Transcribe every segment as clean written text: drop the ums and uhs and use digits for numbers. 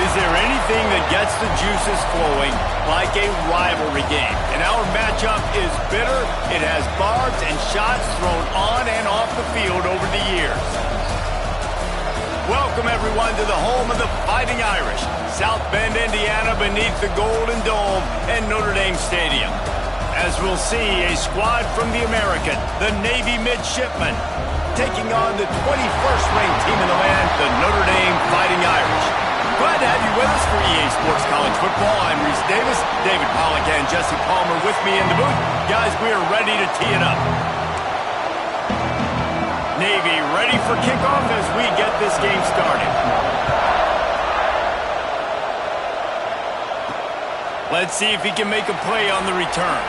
Is there anything that gets the juices flowing like a rivalry game? And our matchup is bitter. It has barbs and shots thrown on and off the field over the years. Welcome, everyone, to the home of the Fighting Irish, South Bend, Indiana, beneath the Golden Dome and Notre Dame Stadium. As we'll see, a squad from the American, the Navy Midshipmen, taking on the 21st ranked team in the land, the Notre Dame Fighting Irish. Glad to have you with us for EA Sports College Football. I'm Reese Davis, David Pollack and Jesse Palmer with me in the booth. Guys, we are ready to tee it up. Navy ready for kickoff as we get this game started. Let's see if he can make a play on the return.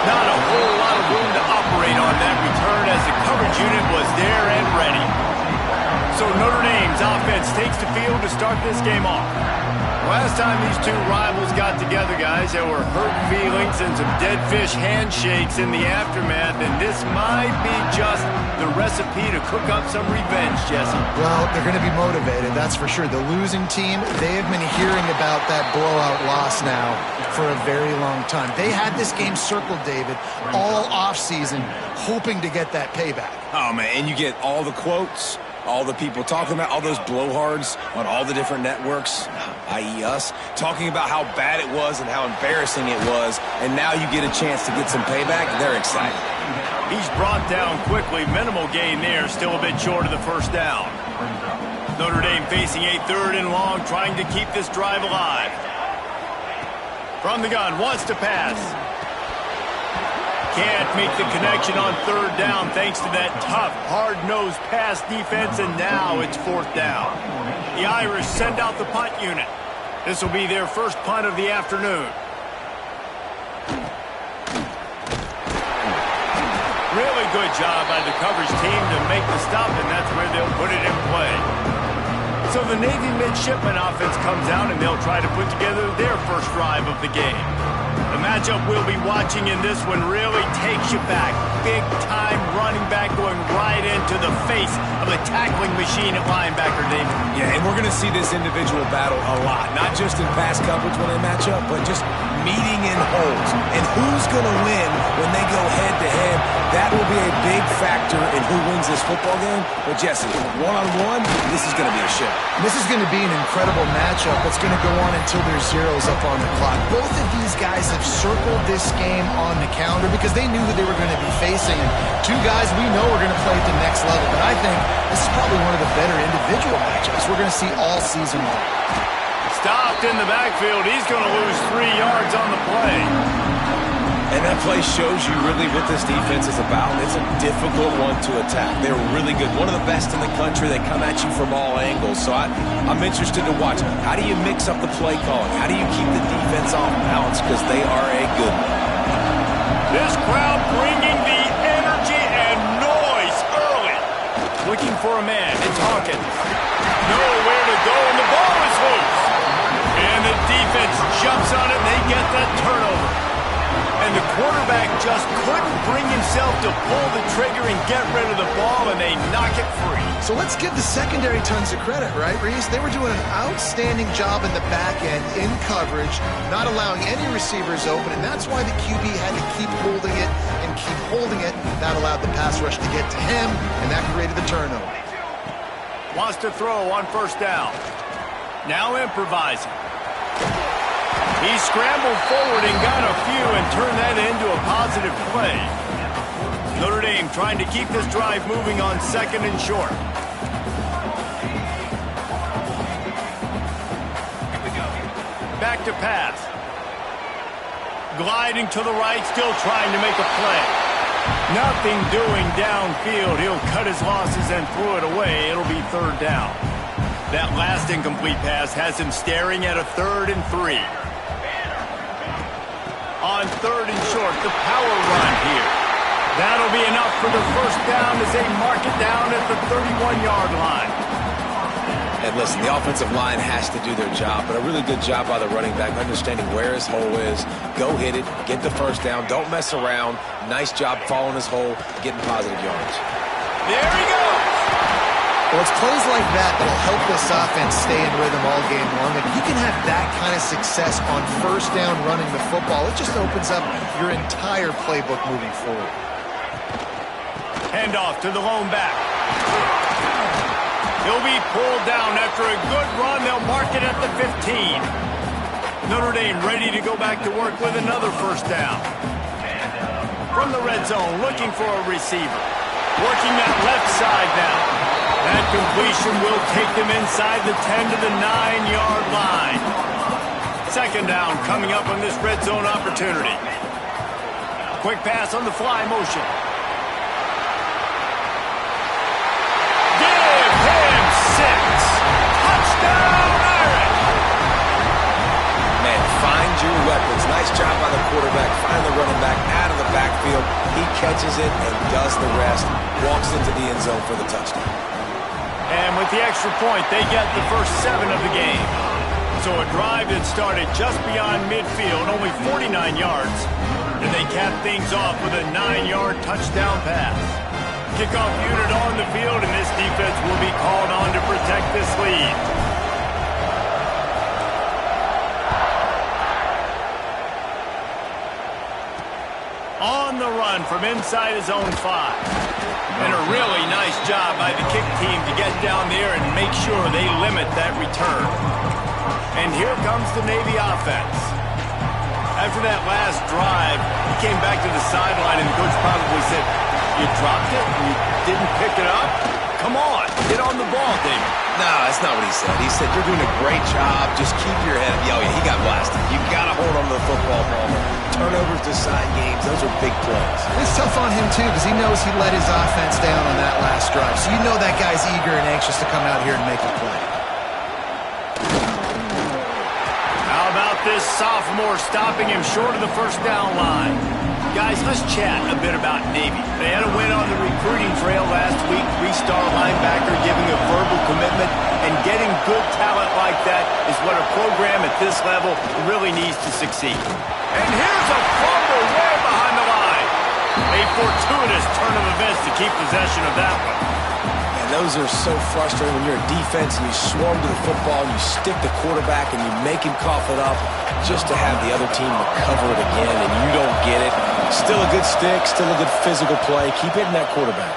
Not a whole lot of room to operate on that return as the coverage unit was there and ready. So Notre Dame's offense takes the field to start this game off. Last time these two rivals got together, guys, there were hurt feelings and some dead fish handshakes in the aftermath, and this might be just the recipe to cook up some revenge, Jesse. Well, they're going to be motivated, that's for sure. The losing team, they have been hearing about that blowout loss now for a very long time. They had this game circled, David, all offseason, hoping to get that payback. Oh, man, and you get all the quotes, all the people talking about, all those blowhards on all the different networks, i.e. us, talking about how bad it was and how embarrassing it was, and now you get a chance to get some payback. They're excited. He's brought down quickly. Minimal gain there, still a bit short of the first down. Notre Dame facing a 3rd and long, trying to keep this drive alive. From the gun, wants to pass. Can't make the connection on 3rd down thanks to that tough, hard-nosed pass defense, and now it's 4th down. The Irish send out the punt unit. This will be their first punt of the afternoon. Really good job by the coverage team to make the stop, and that's where they'll put it in play. So the Navy Midshipmen offense comes out, and they'll try to put together their first drive of the game. The matchup we'll be watching in this one really takes you back. Big-time running back going right into the face of a tackling machine at linebacker, David. Yeah, and we're going to see this individual battle a lot, not just in pass coverage when they match up, but just meeting in holes. And who's going to win when they go head-to-head, that will be a big factor in who wins this football game. But, Jesse, one-on-one, this is going to be a show. This is going to be an incredible matchup that's going to go on until there's zeros up on the clock. Both of these guys have circled this game on the calendar because they knew who they were going to be facing. And two guys we know are going to play at the next level. But I think this is probably one of the better individual matchups we're going to see all season long. Stopped in the backfield. He's going to lose 3 yards on the play. And that play shows you really what this defense is about. It's a difficult one to attack. They're really good. One of the best in the country. They come at you from all angles. So I'm interested to watch. How do you mix up the play calling? How do you keep the defense off balance? Because they are a good one. This crowd bringing the energy and noise early. Looking for a man. It's Hawkins. Nowhere to go, and the ball is loose. And the defense jumps on it, and they get that turnover. And the quarterback just couldn't bring himself to pull the trigger and get rid of the ball, and they knock it free. So let's give the secondary tons of credit, right, Reese? They were doing an outstanding job in the back end, in coverage, not allowing any receivers open, and that's why the QB had to keep holding it and keep holding it. That allowed the pass rush to get to him, and that created the turnover. Wants to throw on 1st down. Now improvising. He scrambled forward and got a few and turned that into a positive play. Notre Dame trying to keep this drive moving on 2nd and short. Back to pass. Gliding to the right, still trying to make a play. Nothing doing downfield. He'll cut his losses and throw it away. It'll be 3rd down. That last incomplete pass has him staring at a 3rd and 3. On 3rd and short, the power run here. That'll be enough for the 1st down as they mark it down at the 31-yard line. And listen, the offensive line has to do their job, but a really good job by the running back, understanding where his hole is. Go hit it, get the 1st down, don't mess around. Nice job following his hole, getting positive yards. There he goes. Well, it's plays like that that'll help this offense stay in rhythm all game long. If you can have that kind of success on first down running the football, it just opens up your entire playbook moving forward. Handoff to the lone back. He'll be pulled down after a good run. They'll mark it at the 15. Notre Dame ready to go back to work with another first down. From the red zone, looking for a receiver. Working that left side now. That completion will take them inside the 10 to the 9-yard line. Second down coming up on this red zone opportunity. Quick pass on the fly motion. Give him 6. Touchdown, Irish! Man, find your weapons. Nice job by the quarterback. Find the running back out of the backfield. He catches it and does the rest. Walks into the end zone for the touchdown. And with the extra point, they get the first 7 of the game. So a drive that started just beyond midfield, only 49 yards, and they cap things off with a 9-yard touchdown pass. Kickoff unit on the field, and this defense will be called on to protect this lead. On the run from inside his own 5. And a really nice job by the kick team to get down there and make sure they limit that return. And here comes the Navy offense. After that last drive, he came back to the sideline and the coach probably said, "You dropped it and you didn't pick it up? Come on, get on the ball, David." No, that's not what he said. He said, "You're doing a great job. Just keep your head." Oh, yeah, he got blasted. You got to hold on to the football ball. Turnovers decide games. Those are big plays. It's tough on him, too, because he knows he let his offense down on that last drive. So you know that guy's eager and anxious to come out here and make a play. How about this sophomore stopping him short of the first down line? Guys, let's chat a bit about Navy. They had a win on the recruiting trail last week. 3-star linebacker giving a verbal commitment, and getting good talent like that is what a program at this level really needs to succeed. And here's a fumble way behind the line. A fortuitous turn of events to keep possession of that one. And those are so frustrating when you're a defense and you swarm to the football and you stick the quarterback and you make him cough it up just to have the other team recover it again and you don't get it. Still a good stick, still a good physical play. Keep hitting that quarterback.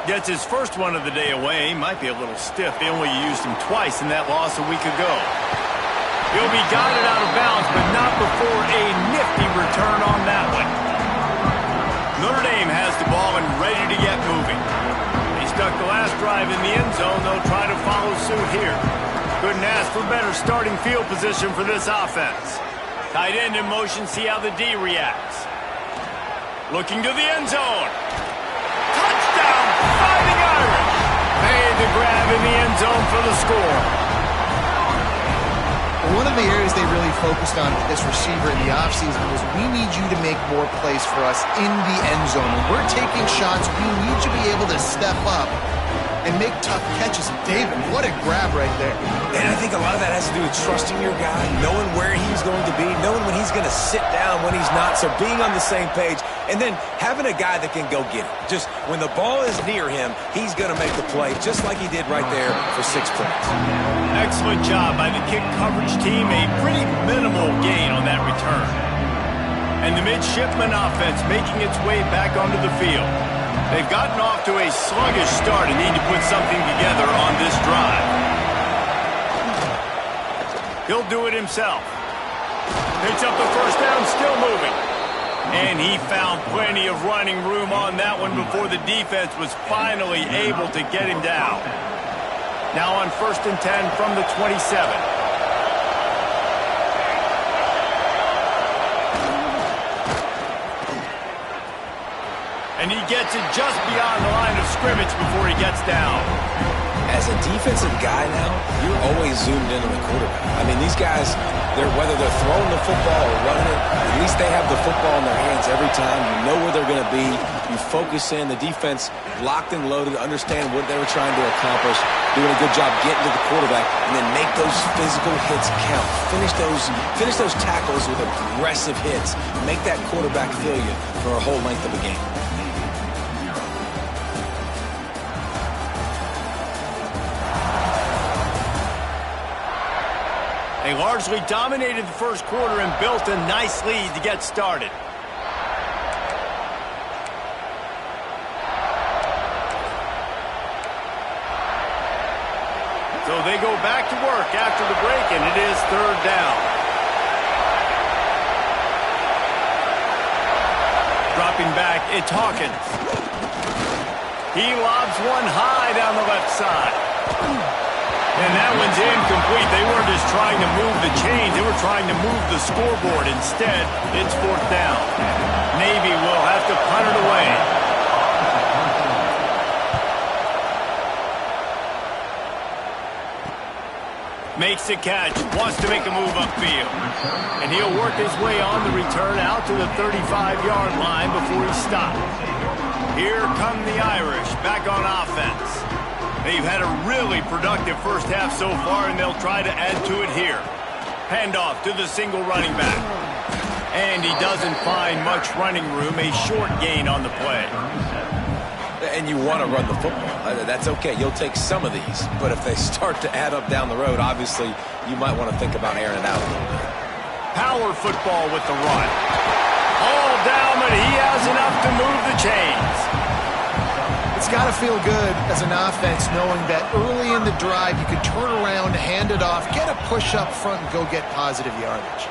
Gets his first one of the day away. Might be a little stiff. They only used him twice in that loss a week ago. He'll be guided out of bounds, but not before a nifty return on that one. Notre Dame has the ball and ready to get moving. They stuck the last drive in the end zone. They'll try to follow suit here. Couldn't ask for better starting field position for this offense. Tight end in motion, see how the D reacts. Looking to the end zone. Touchdown, Fighting Irish. Made the grab in the end zone for the score. One of the areas they really focused on with this receiver in the offseason was we need you to make more plays for us in the end zone. When we're taking shots, we need you to be able to step up and make tough catches. David, what a grab right there. And I think a lot of that has to do with trusting your guy, knowing where he's going to be, knowing when he's going to sit down, when he's not, so being on the same page, and then having a guy that can go get it. Just when the ball is near him, he's going to make the play, just like he did right there for 6 points. Excellent job by the kick coverage team. A pretty minimal gain on that return. And the midshipman offense making its way back onto the field. They've gotten off to a sluggish start and need to put something together on this drive. He'll do it himself. Picks up the first down, still moving. And he found plenty of running room on that one before the defense was finally able to get him down. Now on 1st and 10 from the 27. And he gets it just beyond the line of scrimmage before he gets down. As a defensive guy now, you're always zoomed in on the quarterback. I mean, these guys, whether they're throwing the football or running it, at least they have the football in their hands every time. You know where they're going to be. You focus in. The defense locked and loaded, understand what they were trying to accomplish, doing a good job getting to the quarterback, and then make those physical hits count. Finish those tackles with aggressive hits. Make that quarterback feel you for a whole length of a game. They largely dominated the first quarter and built a nice lead to get started. So they go back to work after the break, and it is third down. Dropping back, it's Hawkins. He lobs one high down the left side. And that one's incomplete. They weren't just trying to move the chains. They were trying to move the scoreboard. Instead, it's fourth down. Navy will have to punt it away. Makes the catch. Wants to make a move upfield. And he'll work his way on the return out to the 35-yard line before he stops. Here come the Irish back on offense. They've had a really productive first half so far, and they'll try to add to it here. Handoff to the single running back. And he doesn't find much running room, a short gain on the play. And you want to run the football. That's okay. You'll take some of these. But if they start to add up down the road, obviously, you might want to think about airing it out a little bit. Power football with the run. All down, but he has enough to move the chains. It's got to feel good as an offense knowing that early in the drive you can turn around, hand it off, get a push up front, and go get positive yardage.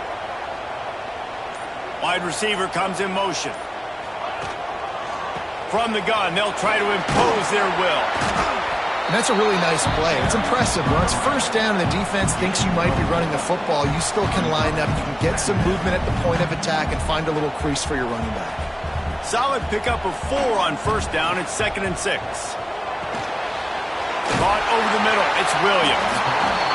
Wide receiver comes in motion. From the gun, they'll try to impose their will. And that's a really nice play. It's impressive. When it's first down and the defense thinks you might be running the football, you still can line up. You can get some movement at the point of attack and find a little crease for your running back. Solid pickup of 4 on first down. It's 2nd and 6. Caught over the middle. It's Williams.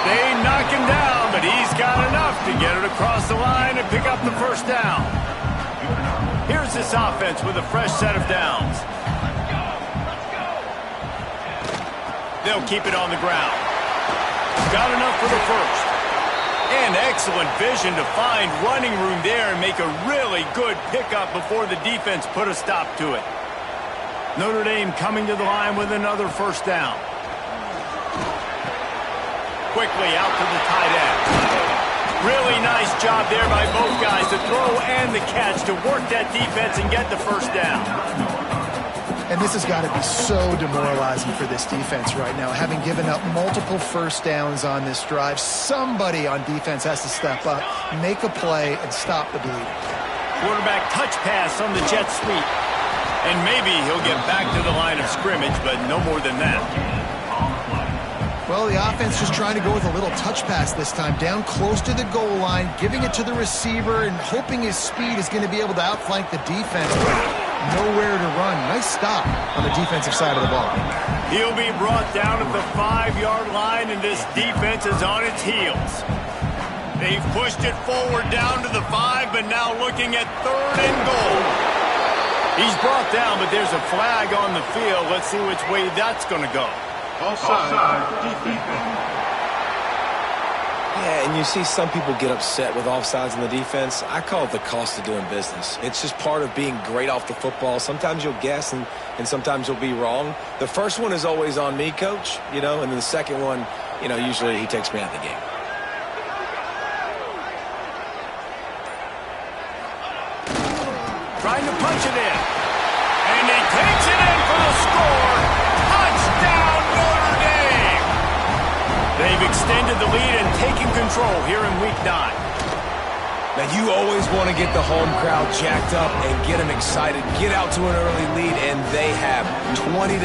They knock him down, but he's got enough to get it across the line and pick up the first down. Here's this offense with a fresh set of downs. They'll keep it on the ground. Got enough for the first. And excellent vision to find running room there and make a really good pickup before the defense put a stop to it. Notre Dame coming to the line with another first down. Quickly out to the tight end. Really nice job there by both guys, the throw and the catch, to work that defense and get the first down. And this has got to be so demoralizing for this defense right now. Having given up multiple first downs on this drive, somebody on defense has to step up, make a play, and stop the bleeding. Quarterback touch pass on the jet sweep. And maybe he'll get back to the line of scrimmage, but no more than that. Well, the offense just trying to go with a little touch pass this time, down close to the goal line, giving it to the receiver and hoping his speed is going to be able to outflank the defense, but nowhere to run. Nice stop on the defensive side of the ball. He'll be brought down at the 5-yard line, and this defense is on its heels. They've pushed it forward down to the 5, but now looking at 3rd and goal. He's brought down, but there's a flag on the field. Let's see which way that's going to go. Offside, defense. Yeah, and you see some people get upset with offsides in the defense. I call it the cost of doing business. It's just part of being great off the football. Sometimes you'll guess and sometimes you'll be wrong. The first one is always on me, coach, and then the second one, usually he takes me out of the game. Trying to punch it in. And he takes it in for the score. Touchdown, Notre Dame! They've extended the lead and taken control here in Week 9. Now, you always want to get the home crowd jacked up and get them excited. Get out to an early lead, and they have 20-0.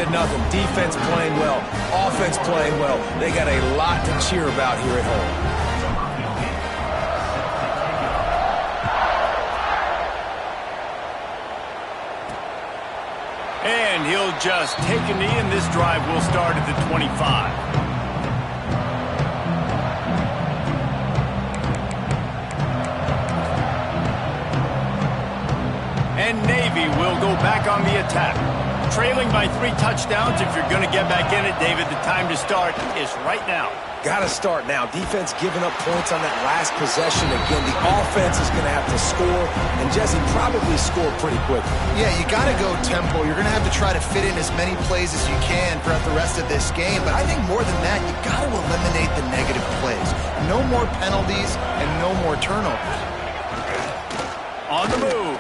Defense playing well, offense playing well. They got a lot to cheer about here at home. And he'll just take a knee, and this drive will start at the 25. And Navy will go back on the attack. Trailing by 3 touchdowns. If you're going to get back in it, David, the time to start is right now. Got to start now. Defense giving up points on that last possession. Again, the offense is going to have to score, and Jesse probably score pretty quick. Yeah, you got to go tempo. You're going to have to try to fit in as many plays as you can throughout the rest of this game. But I think more than that, you got to eliminate the negative plays. No more penalties and no more turnovers. On the move.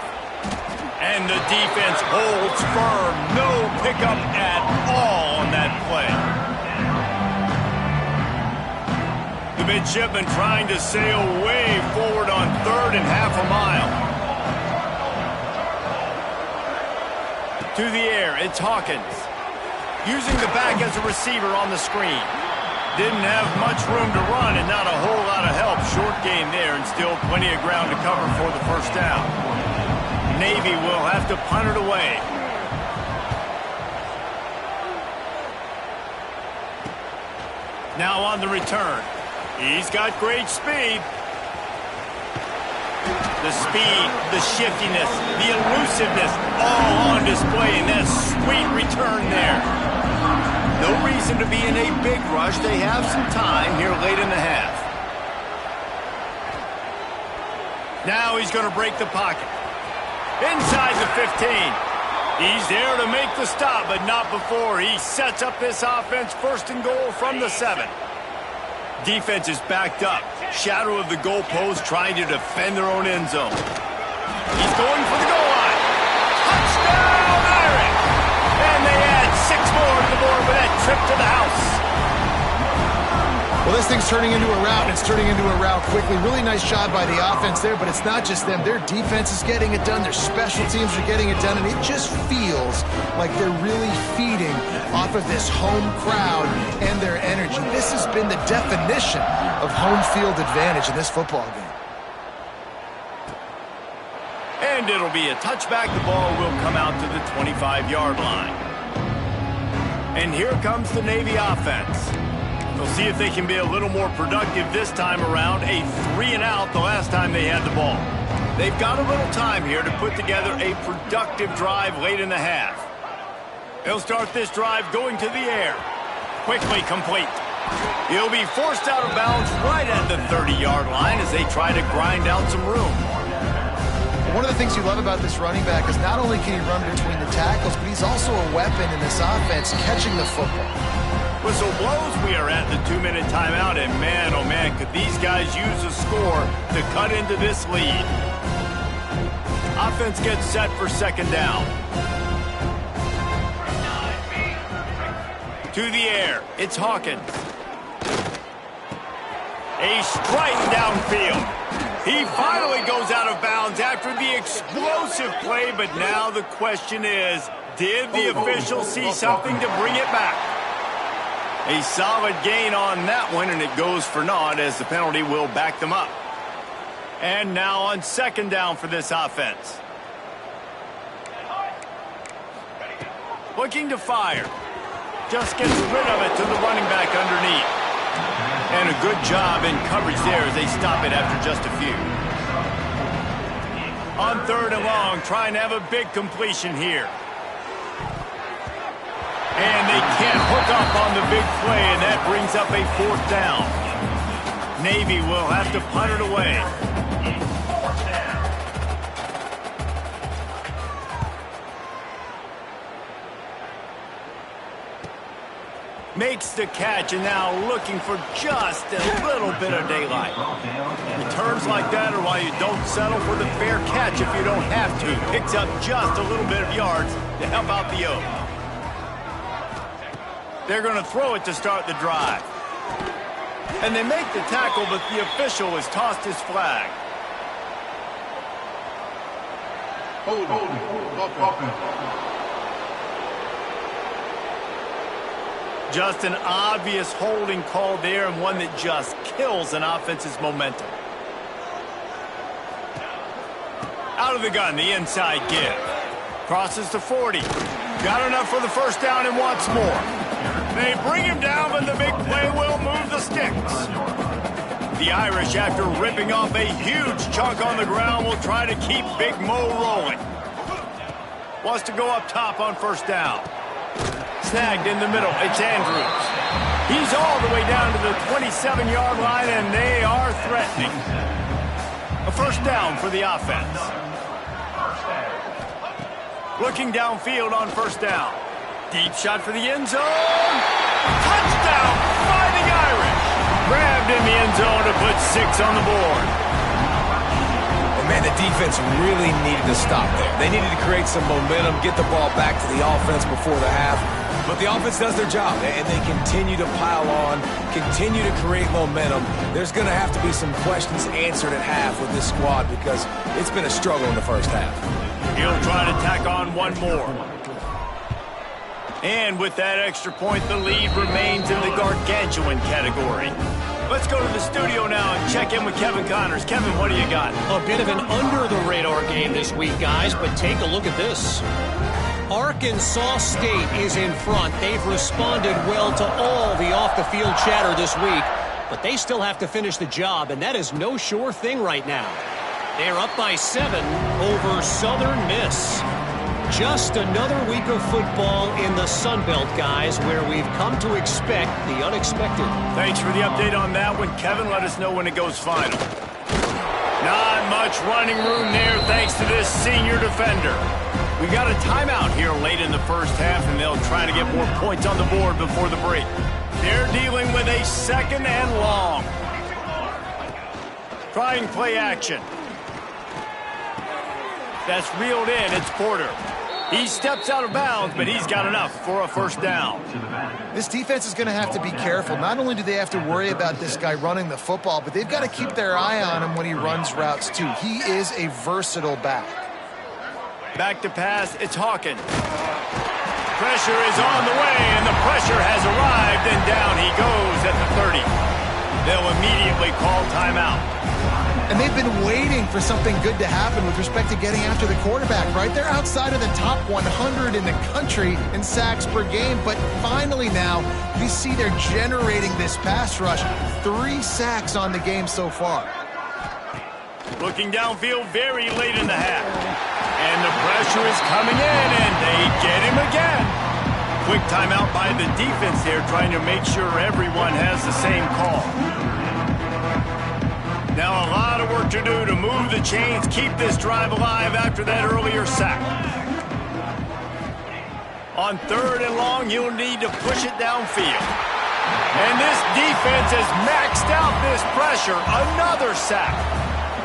And the defense holds firm. No pickup at all on that play. The midshipman trying to sail way forward on 3rd and half a mile. To the air, it's Hawkins. Using the back as a receiver on the screen. Didn't have much room to run and not a whole lot of help. Short gain there and still plenty of ground to cover for the first down. Navy will have to punt it away. Now on the return. He's got great speed. The speed, the shiftiness, the elusiveness, all on display in that sweet return there. No reason to be in a big rush. They have some time here late in the half. Now he's going to break the pocket. Inside the 15. He's there to make the stop, but not before he sets up this offense 1st and goal from the 7. Defense is backed up. Shadow of the goalpost trying to defend their own end zone. He's going for the goal line. Touchdown, Irish! And they add 6 more to the board with that trip to the house. Well, this thing's turning into a rout, and it's turning into a rout quickly. Really nice job by the offense there, but it's not just them. Their defense is getting it done. Their special teams are getting it done, and it just feels like they're really feeding off of this home crowd and their energy. This has been the definition of home field advantage in this football game. And it'll be a touchback. The ball will come out to the 25-yard line. And here comes the Navy offense. They'll see if they can be a little more productive this time around. A 3-and-out the last time they had the ball. They've got a little time here to put together a productive drive late in the half. They'll start this drive going to the air. Quickly complete. He'll be forced out of bounds right at the 30-yard line as they try to grind out some room. One of the things you love about this running back is not only can he run between the tackles, but he's also a weapon in this offense catching the football. Whistle blows, we are at the 2-minute timeout, and man, oh man, could these guys use a score to cut into this lead. Offense gets set for 2nd down. To the air, it's Hawkins. A strike downfield. He finally goes out of bounds after the explosive play, but now the question is, did the official see something to bring it back? A solid gain on that one, and it goes for naught as the penalty will back them up. And now on 2nd down for this offense. Looking to fire. Just gets rid of it to the running back underneath. And a good job in coverage there as they stop it after just a few. On 3rd and long, trying to have a big completion here. And they can't hook up on the big play, and that brings up a 4th down. Navy will have to punt it away. Makes the catch, and now looking for just a little bit of daylight. Returns like that are why you don't settle for the fair catch if you don't have to. Picks up just a little bit of yards to help out the Oaks. They're going to throw it to start the drive. And they make the tackle, but the official has tossed his flag. Just an obvious holding call there, and one that just kills an offense's momentum. Out of the gun, the inside give. Crosses to 40. Got enough for the 1st down and wants more. They bring him down, but the big play will move the sticks. The Irish, after ripping off a huge chunk on the ground, will try to keep Big Mo rolling. Wants to go up top on first down. Snagged in the middle. It's Andrews. He's all the way down to the 27-yard line, and they are threatening. A first down for the offense. Looking downfield on first down. Deep shot for the end zone. Touchdown, Fighting Irish. Grabbed in the end zone to put 6 on the board. And man, the defense really needed to stop there. They needed to create some momentum, get the ball back to the offense before the half. But the offense does their job, and they continue to pile on, continue to create momentum. There's going to have to be some questions answered at half with this squad because it's been a struggle in the first half. He'll try to tack on one more. And with that extra point, the lead remains in the gargantuan category. Let's go to the studio now and check in with Kevin Connors. Kevin, what do you got? A bit of an under-the-radar game this week, guys, but take a look at this. Arkansas State is in front. They've responded well to all the off-the-field chatter this week, but they still have to finish the job, and that is no sure thing right now. They're up by 7 over Southern Miss. Just another week of football in the Sun Belt, guys, where we've come to expect the unexpected. Thanks for the update on that one, Kevin. Let us know when it goes final. Not much running room there thanks to this senior defender. We got a timeout here late in the first half, and they'll try to get more points on the board before the break. They're dealing with a 2nd and long. Trying play action. That's reeled in. It's Porter. He steps out of bounds, but he's got enough for a first down. This defense is going to have to be careful. Not only do they have to worry about this guy running the football, but they've got to keep their eye on him when he runs routes too. He is a versatile back. Back to pass. It's Hawkins. Pressure is on the way, and the pressure has arrived, and down he goes at the 30. They'll immediately call timeout. And they've been waiting for something good to happen with respect to getting after the quarterback, right? They're outside of the top 100 in the country in sacks per game, but finally now you see they're generating this pass rush. 3 sacks on the game so far. Looking downfield very late in the half. And the pressure is coming in, and they get him again. Quick timeout by the defense there, trying to make sure everyone has the same call. Now a lot of work to do to move the chains, keep this drive alive after that earlier sack. On 3rd and long, you'll need to push it downfield. And this defense has maxed out this pressure. Another sack.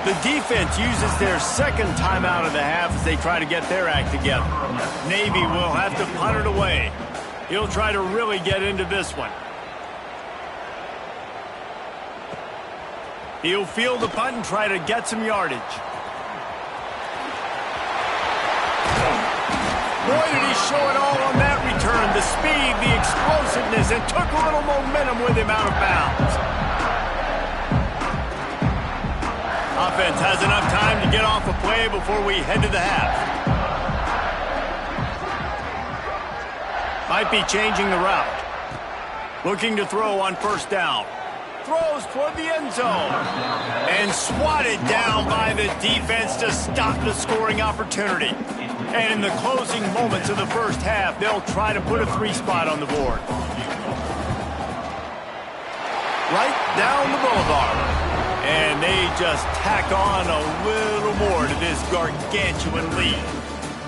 The defense uses their 2nd timeout of the half as they try to get their act together. Navy will have to punt it away. He'll try to really get into this one. He'll field the punt and try to get some yardage. Boy, did he show it all on that return. The speed, the explosiveness, and took a little momentum with him out of bounds. Offense has enough time to get off a play before we head to the half. Might be changing the route. Looking to throw on first down. Throws toward the end zone. And swatted down by the defense to stop the scoring opportunity. And in the closing moments of the first half, they'll try to put a 3 spot on the board. Right down the boulevard. And they just tack on a little more to this gargantuan lead.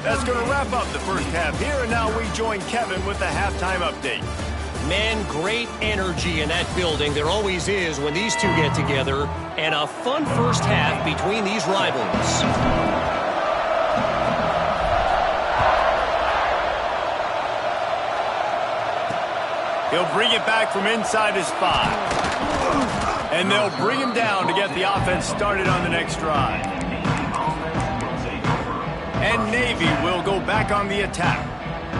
That's going to wrap up the first half here, and now we join Kevin with the halftime update. Man, great energy in that building. There always is when these two get together, and a fun first half between these rivals. He'll bring it back from inside his 5. And they'll bring him down to get the offense started on the next drive. And Navy will go back on the attack.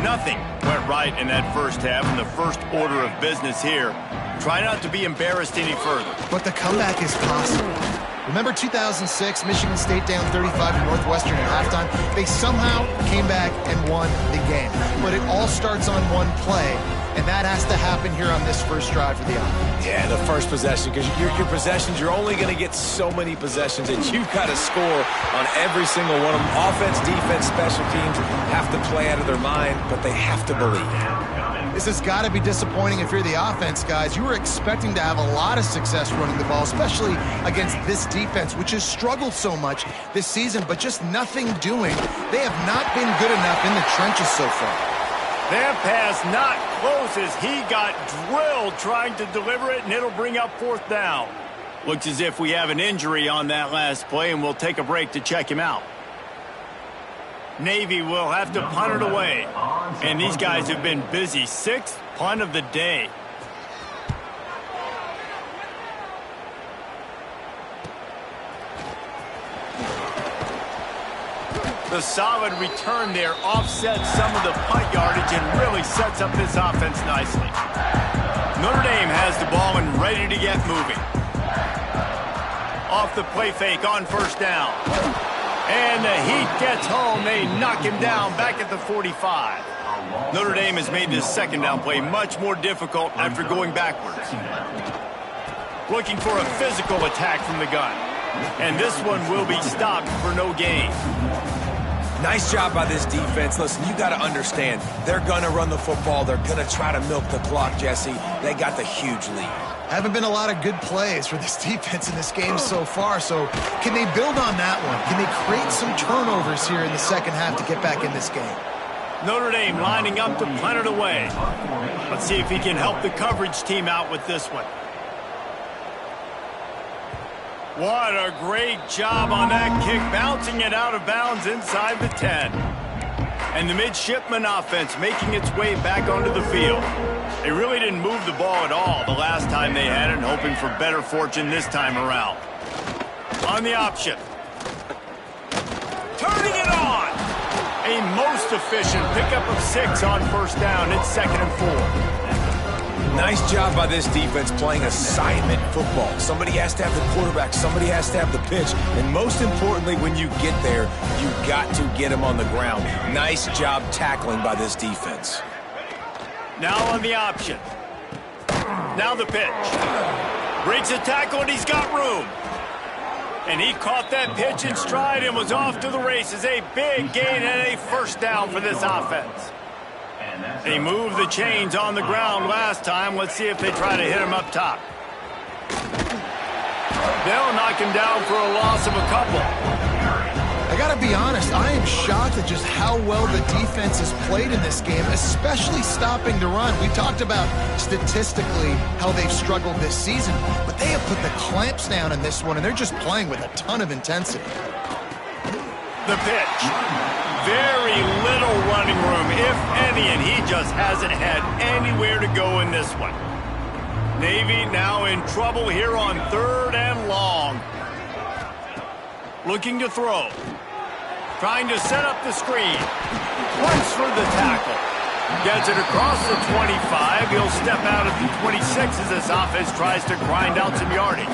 Nothing went right in that first half, and the first order of business here. Try not to be embarrassed any further. But the comeback is possible. Remember 2006, Michigan State down 35 to Northwestern at halftime? They somehow came back and won the game. But it all starts on one play. and that has to happen here on this first drive for the offense. Yeah, the first possession, because your possessions, you're only going to get so many possessions, and you've got to score on every single one of them. Offense, defense, special teams have to play out of their mind, but they have to believe. This has got to be disappointing if you're the offense, guys. You were expecting to have a lot of success running the ball, especially against this defense, which has struggled so much this season, but just nothing doing. They have not been good enough in the trenches so far. That pass not close as he got drilled trying to deliver it, and it'll bring up fourth down. Looks as if we have an injury on that last play, and we'll take a break to check him out. Navy will have to punt it away. And these guys have been busy. 6th punt of the day. The solid return there offsets some of the punt yardage and really sets up this offense nicely. Notre Dame has the ball and ready to get moving. Off the play fake on first down. And the heat gets home. They knock him down back at the 45. Notre Dame has made this second down play much more difficult after going backwards. Looking for a physical attack from the gun. And this one will be stopped for no gain. Nice job by this defense. Listen, you got to understand, they're going to run the football. They're going to try to milk the clock, Jesse. They got the huge lead. Haven't been a lot of good plays for this defense in this game so far, so can they build on that one? Can they create some turnovers here in the second half to get back in this game? Notre Dame lining up to punt it away. Let's see if he can help the coverage team out with this one. What a great job on that kick, bouncing it out of bounds inside the 10. And the midshipman offense making its way back onto the field. They really didn't move the ball at all the last time they had it, hoping for better fortune this time around. On the option. Turning it on! A most efficient pickup of 6 on first down. It's 2nd and 4. Nice job by this defense playing assignment football. Somebody has to have the quarterback. Somebody has to have the pitch. And most importantly, when you get there, you've got to get him on the ground. Nice job tackling by this defense. Now on the option. Now the pitch. Breaks a tackle and he's got room. And he caught that pitch in stride and was off to the races. A big gain and a first down for this offense. They moved the chains on the ground last time. Let's see if they try to hit him up top. They'll knock him down for a loss of a couple. I gotta be honest, I am shocked at just how well the defense has played in this game, especially stopping the run. We talked about statistically how they've struggled this season, but they have put the clamps down in this one, and they're just playing with a ton of intensity. The pitch. Very little running room, if any, and he just hasn't had anywhere to go in this one. Navy now in trouble here on 3rd and long. Looking to throw. Trying to set up the screen. Runs for the tackle. Gets it across the 25. He'll step out at the 26 as this offense tries to grind out some yardage.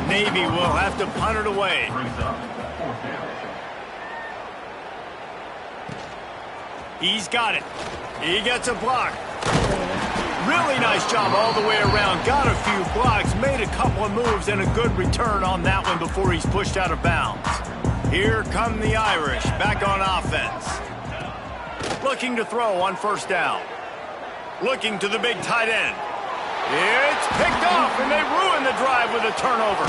Navy will have to punt it away. He's got it. He gets a block. Really nice job all the way around. Got a few blocks, made a couple of moves, and a good return on that one before he's pushed out of bounds. Here come the Irish, back on offense. Looking to throw on first down. Looking to the big tight end. It's picked off, and they ruin the drive with a turnover.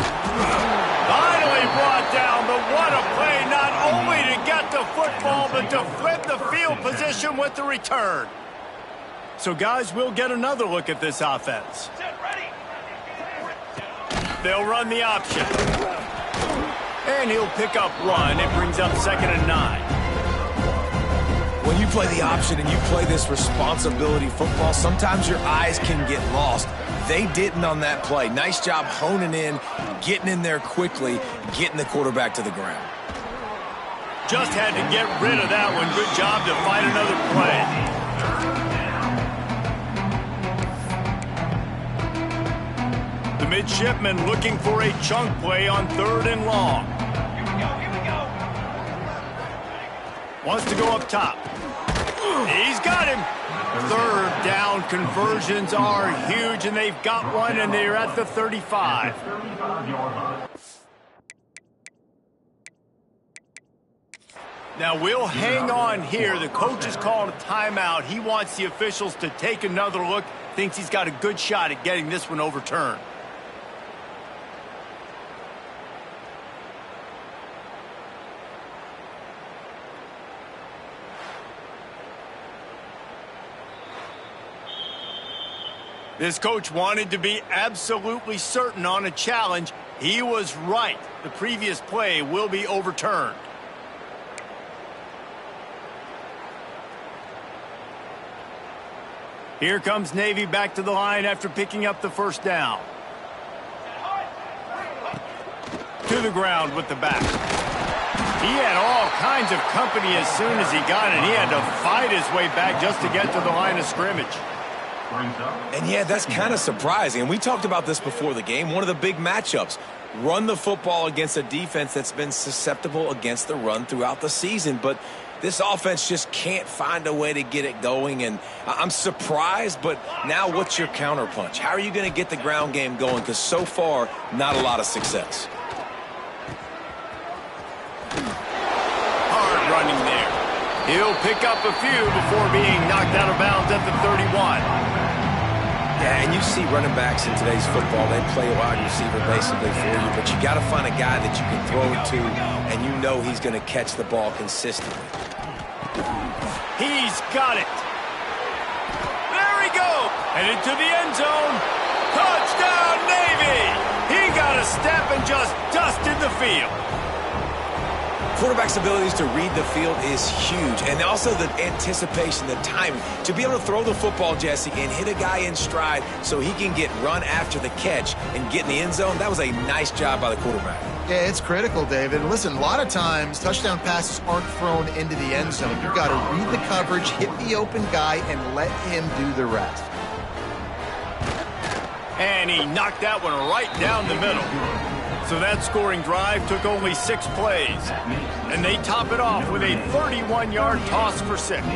Finally brought down, but what a play, not only to get the football, but to flip the field position with the return. So, guys, we'll get another look at this offense. They'll run the option. And he'll pick up 1. It brings up 2nd and 9. When you play the option and you play this responsibility football, sometimes your eyes can get lost. They didn't on that play. Nice job honing in, getting in there quickly, getting the quarterback to the ground. Just had to get rid of that one. Good job to find another play. The midshipman looking for a chunk play on 3rd and long. Wants to go up top. He's got him. Third down conversions are huge, and they've got one, and they're at the 35. Now, we'll hang on here. The coach has called a timeout. He wants the officials to take another look. Thinks he's got a good shot at getting this one overturned. This coach wanted to be absolutely certain on a challenge. He was right. The previous play will be overturned. Here comes Navy back to the line after picking up the first down. To the ground with the back. He had all kinds of company as soon as he got it. He had to fight his way back just to get to the line of scrimmage. And yeah, that's kind of surprising. And we talked about this before the game. One of the big matchups. Run the football against a defense that's been susceptible against the run throughout the season. But this offense just can't find a way to get it going. And I'm surprised, but now what's your counterpunch? How are you going to get the ground game going? Because so far, not a lot of success. Hard running there. He'll pick up a few before being knocked out of bounds at the 31. Yeah, and you see running backs in today's football, they play a wide receiver basically for you, but you got to find a guy that you can throw it to, and you know he's going to catch the ball consistently. He's got it. There he goes. Headed to the end zone. Touchdown, Navy. He got a step and just dusted the field. Quarterback's abilities to read the field is huge, and also the anticipation, the timing. To be able to throw the football, Jesse, and hit a guy in stride so he can get run after the catch and get in the end zone, that was a nice job by the quarterback. Yeah, it's critical, David. Listen, a lot of times touchdown passes aren't thrown into the end zone. You've got to read the coverage, hit the open guy, and let him do the rest. And he knocked that one right down the middle. So that scoring drive took only 6 plays. And they top it off with a 31-yard toss for 6.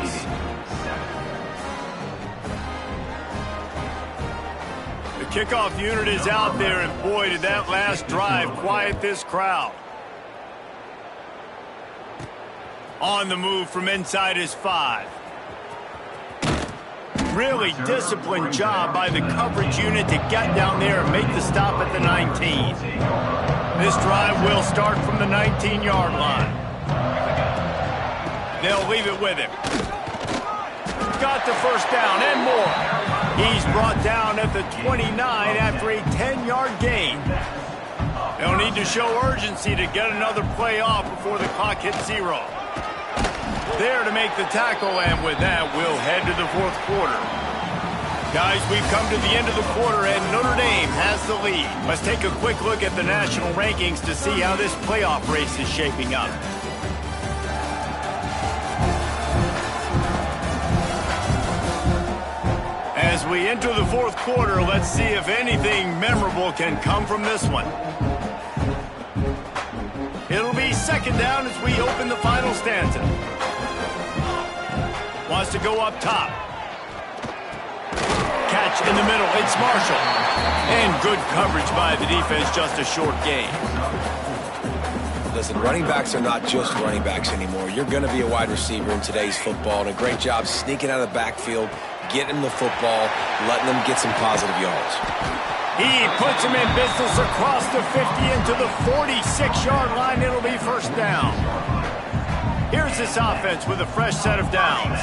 The kickoff unit is out there, and boy, did that last drive quiet this crowd. On the move from inside his 5. Really disciplined job by the coverage unit to get down there and make the stop at the 19. This drive will start from the 19-yard line. They'll leave it with him. Got the first down and more. He's brought down at the 29 after a 10-yard gain. They'll need to show urgency to get another play off before the clock hits 0. There to make the tackle, and with that, we'll head to the 4th quarter. Guys, we've come to the end of the quarter, and Notre Dame has the lead. Let's take a quick look at the national rankings to see how this playoff race is shaping up. As we enter the 4th quarter, let's see if anything memorable can come from this one. It'll be 2nd down as we open the final stanza. Wants to go up top. Catch in the middle. It's Marshall. And good coverage by the defense, just a short gain. Listen, running backs are not just running backs anymore. You're going to be a wide receiver in today's football, and a great job sneaking out of the backfield, getting them the football, letting them get some positive yards. He puts him in business across the 50 into the 46-yard line. It'll be 1st down. Here's this offense with a fresh set of downs.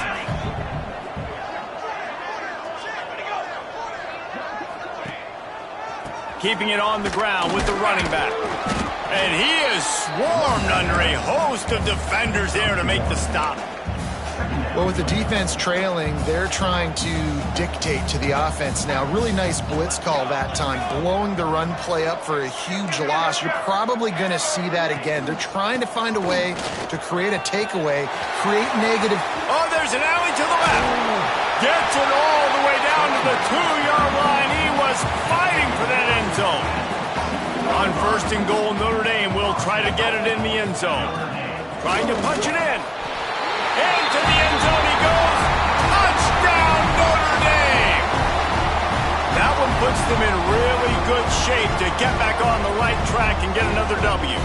Keeping it on the ground with the running back. And he is swarmed under a host of defenders there to make the stop. Well, with the defense trailing, they're trying to dictate to the offense now. Really nice blitz call that time, blowing the run play up for a huge loss. You're probably going to see that again. They're trying to find a way to create a takeaway, create negative. Oh, there's an alley to the left. Gets it all the way down to the 2-yard line. He was fighting for that end zone. On 1st and goal, Notre Dame will try to get it in the end zone. Trying to punch it in. Into the end zone he goes. puts them in really good shape to get back on the right track and get another W.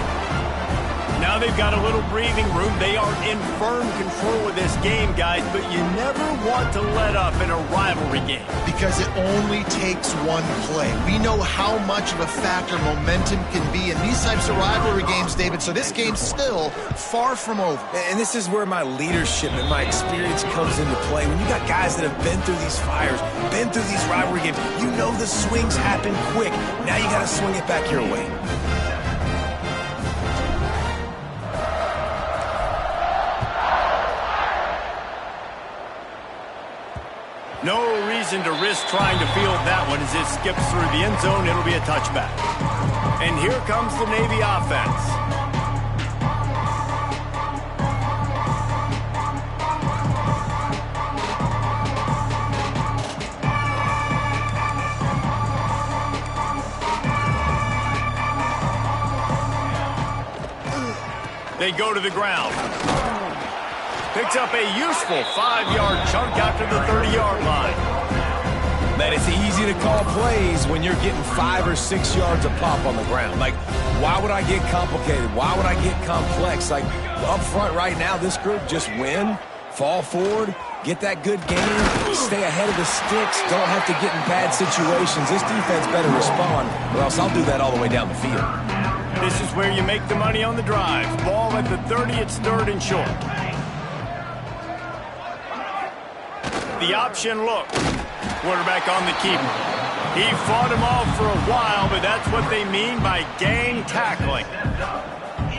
Now they've got a little breathing room. They are in firm control of this game, guys, but you never want to let up in a rivalry game. Because it only takes one play. We know how much of a factor momentum can be in these types of rivalry games, David, so this game's still far from over. And this is where my leadership and my experience comes into play. When you got guys that have been through these fires, been through these rivalry games, you know the swings happen quick. Now you got to swing it back your way. No reason to risk trying to field that one as it skips through the end zone. It'll be a touchback. And here comes the Navy offense. They go to the ground. Picks up a useful 5-yard chunk after the 30-yard line. Man, it's easy to call plays when you're getting 5 or 6 yards a pop on the ground. Like, why would I get complicated? Why would I get complex? Like, up front right now, this group just win, fall forward, get that good game, stay ahead of the sticks, don't have to get in bad situations. This defense better respond, or else I'll do that all the way down the field. This is where you make the money on the drive. Ball at the 30, it's 3rd and short. The option look. Quarterback on the keeper. He fought him off for a while, but that's what they mean by gang tackling.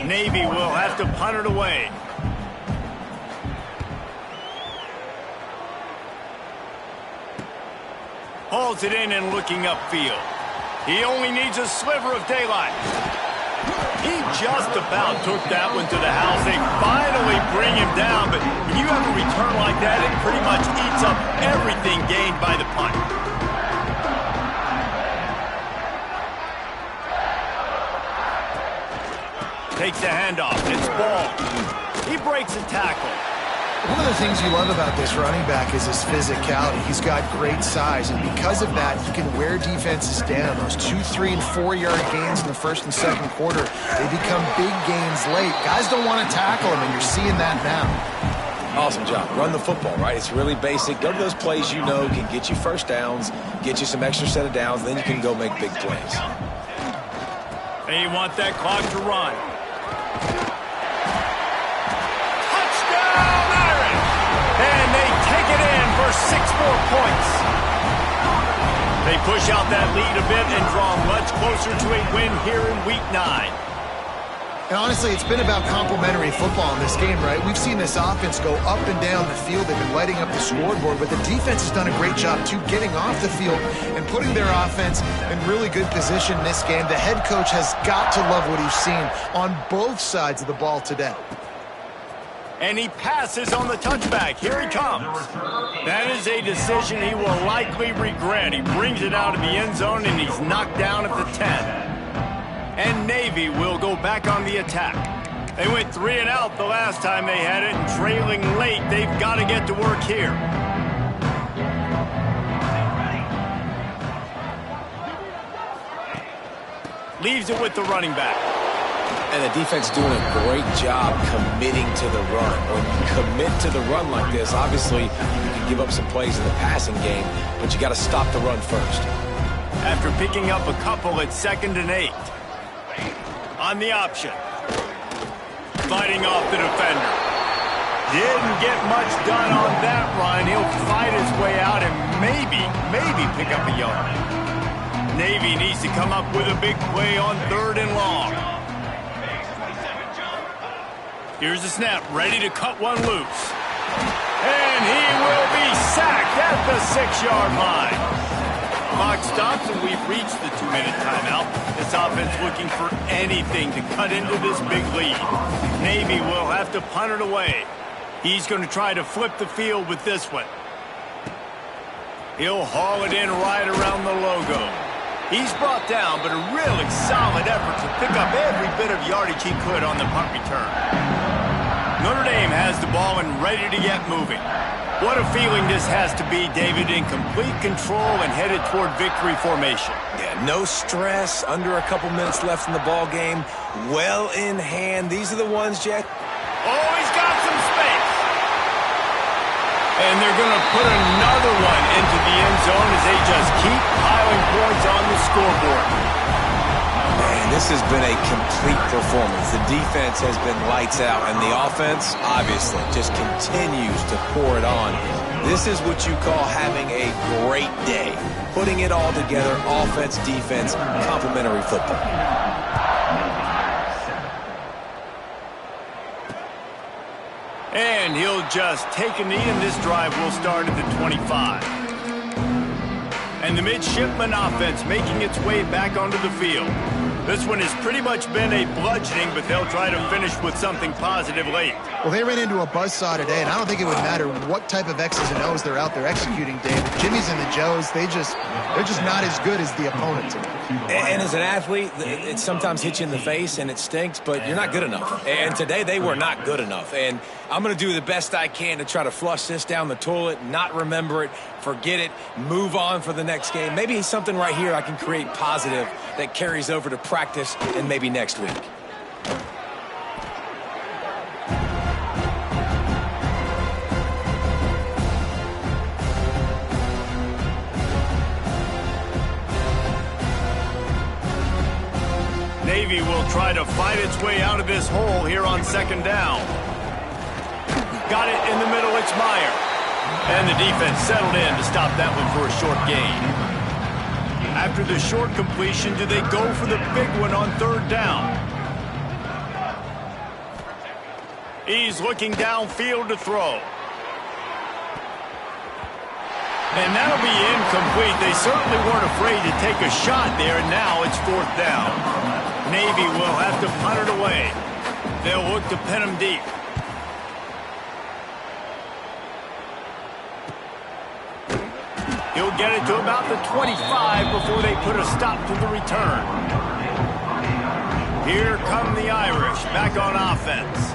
Navy will have to punt it away. Hauls it in and looking upfield. He only needs a sliver of daylight. He just about took that one to the house. They finally bring him down, but when you have a return like that, it pretty much eats up everything gained by the punt. Takes the handoff. It's ball. He breaks a tackle. One of the things you love about this running back is his physicality. He's got great size, and because of that, he can wear defenses down. Those 2-, 3-, and 4-yard gains in the first and second quarter, they become big gains late. Guys don't want to tackle him, and you're seeing that now. Awesome job. Run the football, right? It's really basic. Go to those plays you know can get you first downs, get you some extra set of downs, then you can go make big plays. They want that clock to run. And they take it in for 6 more points. They push out that lead a bit and draw much closer to a win here in Week 9. And honestly, it's been about complementary football in this game, right? We've seen this offense go up and down the field. They've been lighting up the scoreboard, but the defense has done a great job, too, getting off the field and putting their offense in really good position in this game. The head coach has got to love what he's seen on both sides of the ball today. And he passes on the touchback. Here he comes. That is a decision he will likely regret. He brings it out of the end zone, and he's knocked down at the 10. And Navy will go back on the attack. They went 3 and out the last time they had it, and trailing late, they've got to get to work here. Leaves it with the running back. And the defense doing a great job committing to the run. When you commit to the run like this, obviously you can give up some plays in the passing game, but you got to stop the run first. After picking up a couple at 2nd and 8. On the option. Fighting off the defender. Didn't get much done on that run. He'll fight his way out and maybe pick up a yard. Navy needs to come up with a big play on 3rd and long. Here's the snap, ready to cut one loose. And he will be sacked at the 6-yard line. Clock stops, and we've reached the 2-minute timeout. This offense looking for anything to cut into this big lead. Navy will have to punt it away. He's going to try to flip the field with this one. He'll haul it in right around the logo. He's brought down, but a really solid effort to pick up every bit of yardage he could on the punt return. Notre Dame has the ball and ready to get moving. What a feeling this has to be, David, in complete control and headed toward victory formation. Yeah, no stress, under a couple minutes left in the ball game, well in hand. These are the ones, Jack. Oh, he's got some space. And they're going to put another one into the end zone as they just keep piling points on the scoreboard. Man, this has been a complete performance. The defense has been lights out, and the offense, obviously, just continues to pour it on. This is what you call having a great day. Putting it all together, offense, defense, complementary football. And he'll just take a knee, and this drive will start at the 25. And the midshipman offense making its way back onto the field. This one has pretty much been a bludgeoning, but they'll try to finish with something positive late. Well, they ran into a buzzsaw today, and I don't think it would matter what type of X's and O's they're out there executing, Dave. The Jimmies and the Joes, they're just not as good as the opponent. And as an athlete, it sometimes hits you in the face and it stinks, but you're not good enough. And today they were not good enough. And I'm going to do the best I can to try to flush this down the toilet, not remember it, forget it, move on for the next game. Maybe something right here I can create positive that carries over to practice and maybe next week. Navy will try to fight its way out of this hole here on second down. Got it in the middle, it's Meyer. And the defense settled in to stop that one for a short gain. After the short completion, do they go for the big one on third down? He's looking downfield to throw. And that'll be incomplete. They certainly weren't afraid to take a shot there, and now it's fourth down. Navy will have to punt it away. They'll look to pin him deep. He'll get it to about the 25 before they put a stop to the return. Here come the Irish back on offense.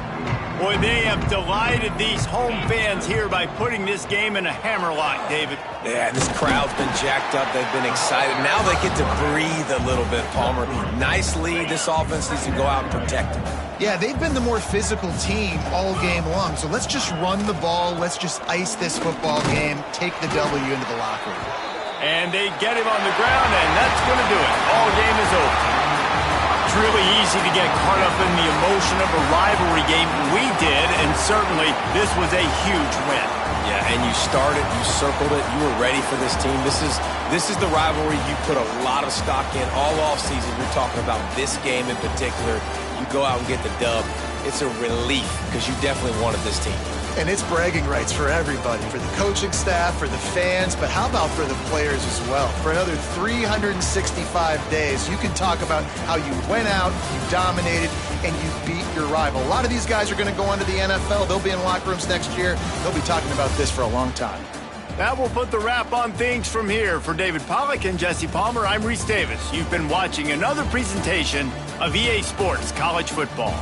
Boy, they have delighted these home fans here by putting this game in a hammerlock, David. Yeah, this crowd's been jacked up. They've been excited. Now they get to breathe a little bit, Palmer. Nice lead. This offense needs to go out and protect them. Yeah, they've been the more physical team all game long. So let's just run the ball. Let's just ice this football game, take the W into the locker room. And they get him on the ground, and that's going to do it. All game is over. It's really easy to get caught up in the emotion of a rivalry game. We did, and certainly this was a huge win. Yeah, and you started, you circled it, you were ready for this team. This is the rivalry you put a lot of stock in all offseason. You're talking about this game in particular. You go out and get the dub. It's a relief because you definitely wanted this team. And it's bragging rights for everybody, for the coaching staff, for the fans, but how about for the players as well? For another 365 days, you can talk about how you went out, you dominated, and you beat your rival. A lot of these guys are going to go on to the NFL. They'll be in locker rooms next year. They'll be talking about this for a long time. That will put the wrap on things from here. For David Pollack and Jesse Palmer, I'm Reese Davis. You've been watching another presentation of EA Sports College Football.